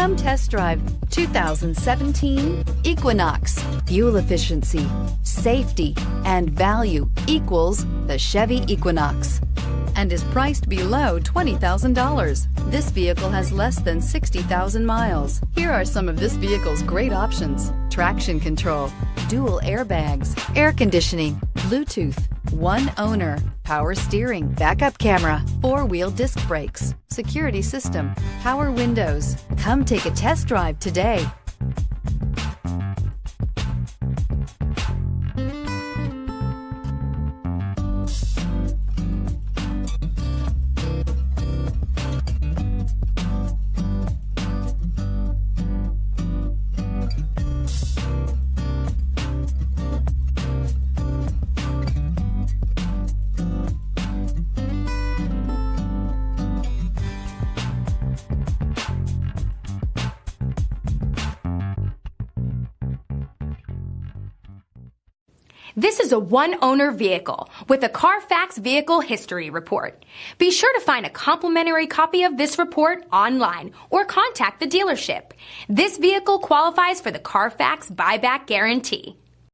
Come test drive 2017 Equinox. Fuel efficiency, safety, and value equals the Chevy Equinox and is priced below $20,000. This vehicle has less than 60,000 miles. Here are some of this vehicle's great options: traction control, dual airbags, air conditioning, Bluetooth, one owner, power steering, backup camera, four-wheel disc brakes, security system, power windows. Come take a test drive today. This is a one-owner vehicle with a CARFAX Vehicle History Report. Be sure to find a complimentary copy of this report online or contact the dealership. This vehicle qualifies for the CARFAX Buyback Guarantee.